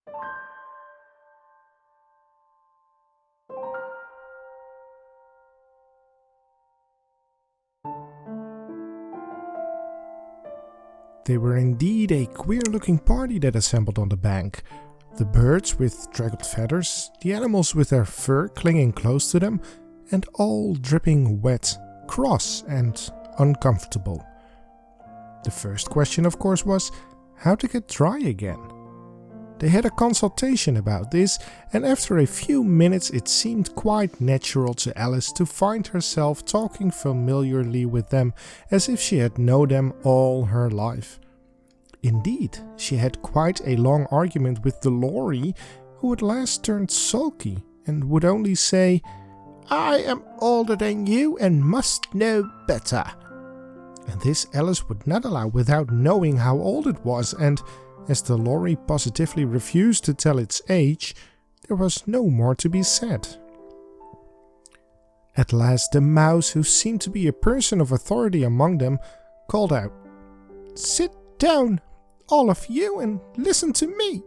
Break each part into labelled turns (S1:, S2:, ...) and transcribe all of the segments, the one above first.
S1: They were indeed a queer-looking party that assembled on the bank. The birds with draggled feathers, the animals with their fur clinging close to them, and all dripping wet, cross and uncomfortable. The first question, of course, was how to get dry again. They had a consultation about this, and after a few minutes it seemed quite natural to Alice to find herself talking familiarly with them as if she had known them all her life. Indeed, she had quite a long argument with the Lorry, who at last turned sulky and would only say, "I am older than you and must know better." And this Alice would not allow without knowing how old it was, and as the Lorry positively refused to tell its age, there was no more to be said. At last the mouse, who seemed to be a person of authority among them, called out, "Sit down, all of you, and listen to me.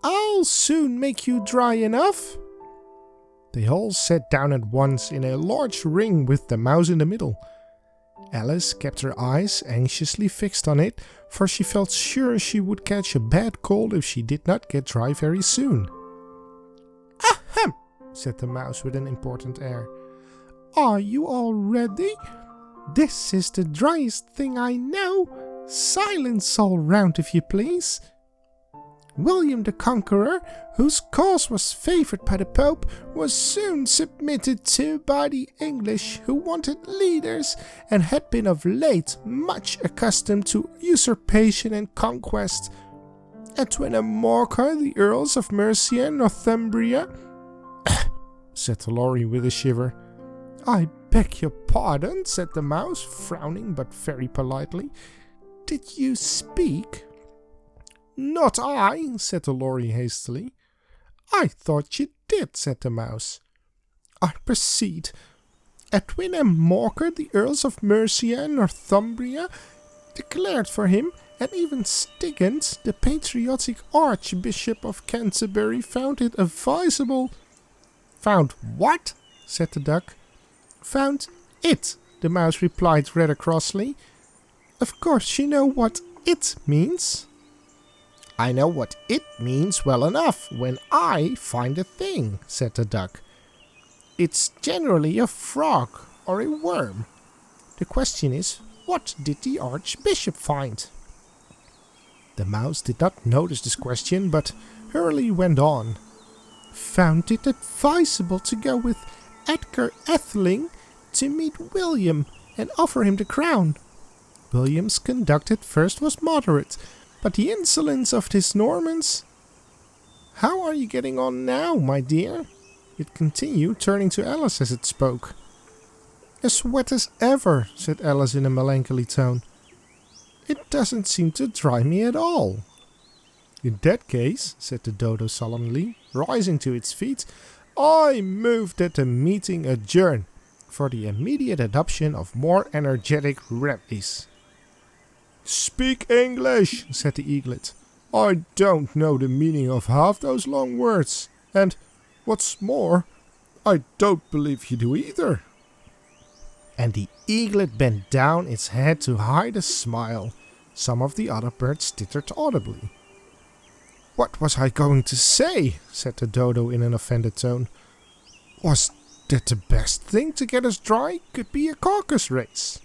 S1: I'll soon make you dry enough." They all sat down at once in a large ring with the mouse in the middle. Alice kept her eyes anxiously fixed on it, for she felt sure she would catch a bad cold if she did not get dry very soon. "Ahem!" said the mouse with an important air. "Are you all ready? This is the driest thing I know. Silence all round, if you please. William the Conqueror, whose cause was favoured by the Pope, was soon submitted to by the English, who wanted leaders and had been of late much accustomed to usurpation and conquest. Edwin and Morcar, the Earls of Mercia and Northumbria," said the Lorry with a shiver. "I beg your pardon," said the mouse, frowning but very politely. "Did you speak?" "Not I," said the Lorry hastily. "I thought you did," said the mouse. "I proceed. Edwin and Morcar, the Earls of Mercia and Northumbria, declared for him, and even Stigand, the patriotic Archbishop of Canterbury, found it advisable—" "Found what?" said the duck. "Found it," the mouse replied rather crossly. "Of course you know what it means." "I know what it means well enough when I find a thing," said the duck. "It's generally a frog or a worm. The question is, what did the Archbishop find?" The mouse did not notice this question, but hurriedly went on. "Found it advisable to go with Edgar Atheling to meet William and offer him the crown. William's conduct at first was moderate, but the insolence of his Normans—" "How are you getting on now, my dear?" it continued, turning to Alice as it spoke. "As wet as ever," said Alice in a melancholy tone. "It doesn't seem to dry me at all." "In that case," said the dodo solemnly, rising to its feet, "I move that the meeting adjourn for the immediate adoption of more energetic remedies." "Speak English," said the eaglet. "I don't know the meaning of half those long words, and, what's more, I don't believe you do either." And the eaglet bent down its head to hide a smile. Some of the other birds tittered audibly. "What was I going to say?" said the dodo in an offended tone. "Was that the best thing to get us dry could be a CAUCUS-RACE."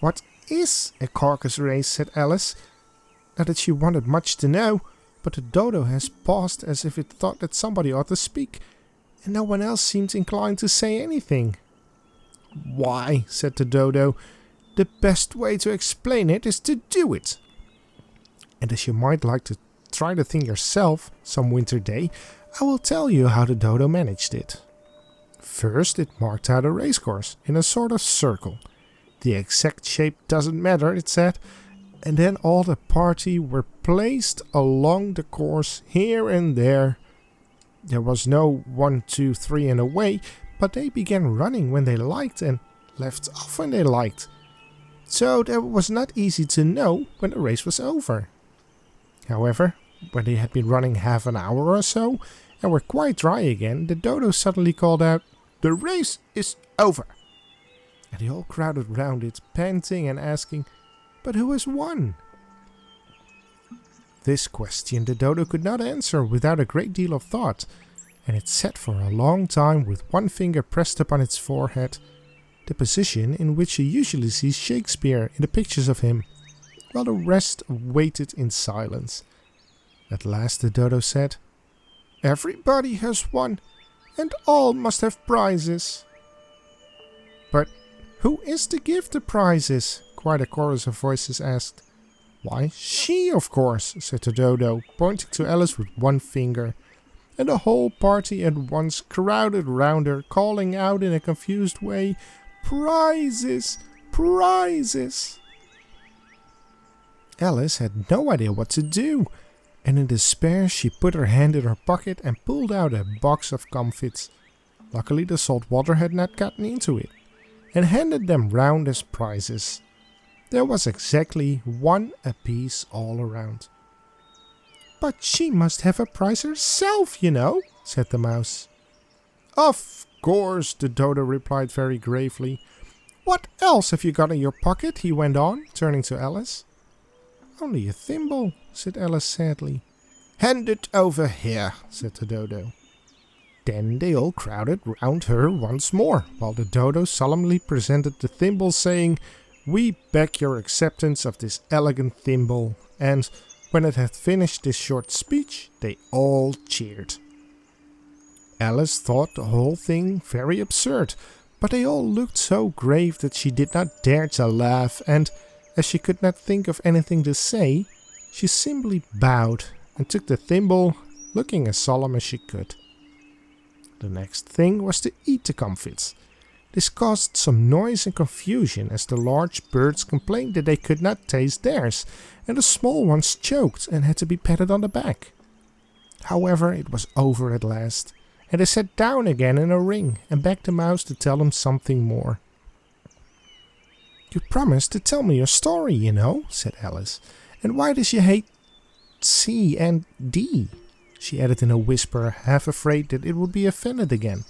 S1: "What is a CAUCUS-RACE?" said Alice, not that she wanted much to know, but the dodo has paused as if it thought that somebody ought to speak, and no one else seemed inclined to say anything. "Why," said the dodo, "the best way to explain it is to do it. And as you might like to try the thing yourself some winter day, I will tell you how the dodo managed it. First it marked out a racecourse in a sort of circle. The exact shape doesn't matter, it said, and then all the party were placed along the course here and there. There was no 1, 2, 3 and away, but they began running when they liked and left off when they liked. So that it was not easy to know when the race was over. However, when they had been running half an hour or so and were quite dry again, the dodo suddenly called out, "The race is over!" And they all crowded round it, panting and asking, "But who has won?" This question the dodo could not answer without a great deal of thought, and it sat for a long time with one finger pressed upon its forehead, the position in which you usually see Shakespeare in the pictures of him, while the rest waited in silence. At last the dodo said, "Everybody has won, and all must have prizes." "But who is to give the prizes?" quite a chorus of voices asked. "Why, she, of course," said the dodo, pointing to Alice with one finger, and the whole party at once crowded round her, calling out in a confused way, "Prizes! Prizes!" Alice had no idea what to do, and in despair she put her hand in her pocket and pulled out a box of comfits. Luckily the salt water had not gotten into it, and handed them round as prizes. There was exactly one apiece all around. "But she must have a prize herself, you know," said the mouse. "Of course," the dodo replied very gravely. "What else have you got in your pocket?" he went on, turning to Alice. "Only a thimble," said Alice sadly. "Hand it over here," said the dodo. Then they all crowded round her once more, while the dodo solemnly presented the thimble, saying, "We beg your acceptance of this elegant thimble," and when it had finished this short speech, they all cheered. Alice thought the whole thing very absurd, but they all looked so grave that she did not dare to laugh, and as she could not think of anything to say, she simply bowed and took the thimble, looking as solemn as she could. The next thing was to eat the comfits. This caused some noise and confusion, as the large birds complained that they could not taste theirs, and the small ones choked and had to be patted on the back. However, it was over at last, and they sat down again in a ring and begged the mouse to tell them something more. "You promised to tell me your story, you know," said Alice. "And why does you hate C and D?" she added in a whisper, half afraid that it would be offended again.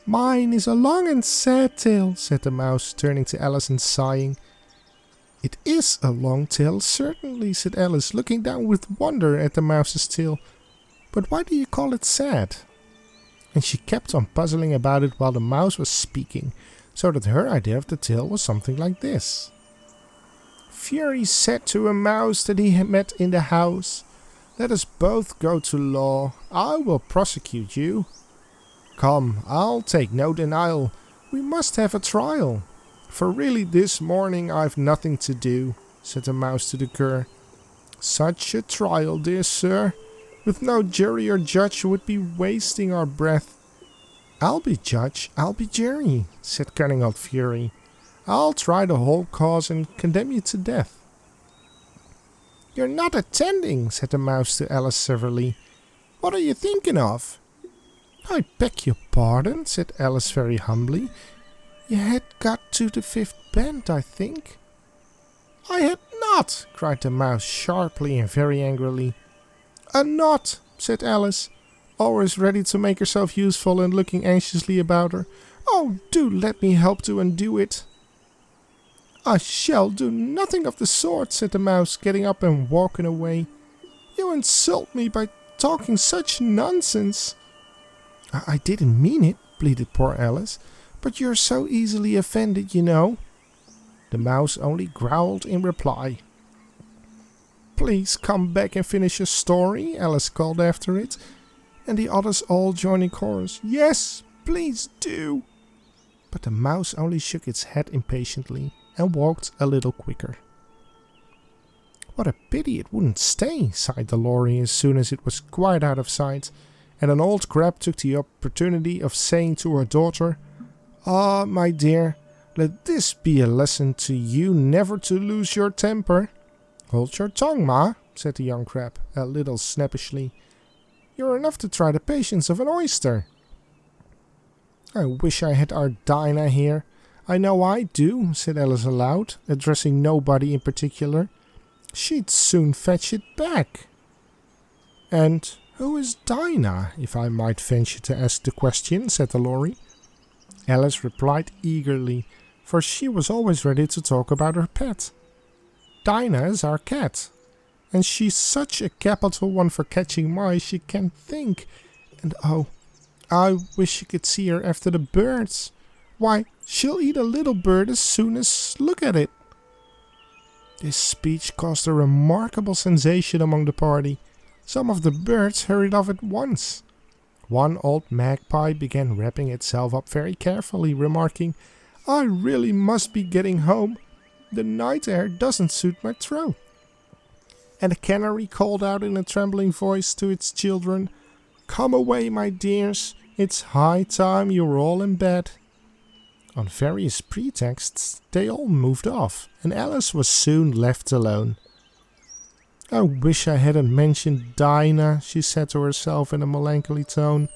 S1: "Mine is a long and sad tale," said the mouse, turning to Alice and sighing. "It is a long tale, certainly," said Alice, looking down with wonder at the mouse's tail. "But why do you call it sad?" And she kept on puzzling about it while the mouse was speaking, so that her idea of the tale was something like this. "Fury said to a mouse that he had met in the house, 'Let us both go to law. I will prosecute you. Come, I'll take no denial. We must have a trial. For really this morning I've nothing to do,' said the mouse to the cur. 'Such a trial, dear sir, with no jury or judge would be wasting our breath.' 'I'll be judge, I'll be jury,' said cunning old Fury. 'I'll try the whole cause and condemn you to death.' 'You're not attending,' said the mouse to Alice severely. 'What are you thinking of?' 'I beg your pardon,' said Alice very humbly. 'You had got to the fifth bend, I think.' 'I had not,' cried the mouse sharply and very angrily. 'A knot,' said Alice, always ready to make herself useful and looking anxiously about her. 'Oh, do let me help to undo it.' 'I shall do nothing of the sort,' said the mouse, getting up and walking away. 'You insult me by talking such nonsense.' 'I didn't mean it,' pleaded poor Alice, 'but you're so easily offended, you know.' The mouse only growled in reply. 'Please come back and finish your story,' Alice called after it, and the others all joined in chorus. 'Yes, please do.' But the mouse only shook its head impatiently and walked a little quicker. 'What a pity it wouldn't stay,' sighed the lorry as soon as it was quite out of sight, and an old crab took the opportunity of saying to her daughter, 'Ah, my dear, let this be a lesson to you never to lose your temper.' 'Hold your tongue, ma,' said the young crab, a little snappishly. 'You're enough to try the patience of an oyster.' 'I wish I had our Dinah here. I know I do,' said Alice aloud, addressing nobody in particular. 'She'd soon fetch it back.' "And who is Dinah, if I might venture to ask the question?" said the Lorry. Alice replied eagerly, for she was always ready to talk about her pet. "Dinah is our cat, and she's such a capital one for catching mice you can't think. And oh, I wish you could see her after the birds. Why, she'll eat a little bird as soon as look at it." This speech caused a remarkable sensation among the party. Some of the birds hurried off at once. One old magpie began wrapping itself up very carefully, remarking, "I really must be getting home. The night air doesn't suit my throat." And a canary called out in a trembling voice to its children, "Come away, my dears. It's high time you were all in bed." On various pretexts, they all moved off, and Alice was soon left alone. "I wish I hadn't mentioned Dinah," she said to herself in a melancholy tone.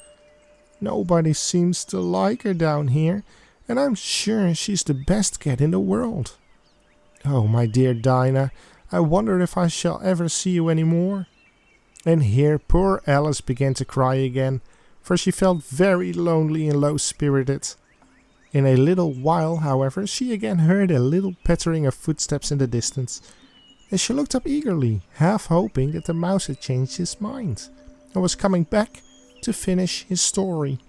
S1: "Nobody seems to like her down here, and I'm sure she's the best cat in the world. Oh, my dear Dinah, I wonder if I shall ever see you any more." And here poor Alice began to cry again, for she felt very lonely and low-spirited. In a little while, however, she again heard a little pattering of footsteps in the distance, and she looked up eagerly, half hoping that the mouse had changed his mind and was coming back to finish his story.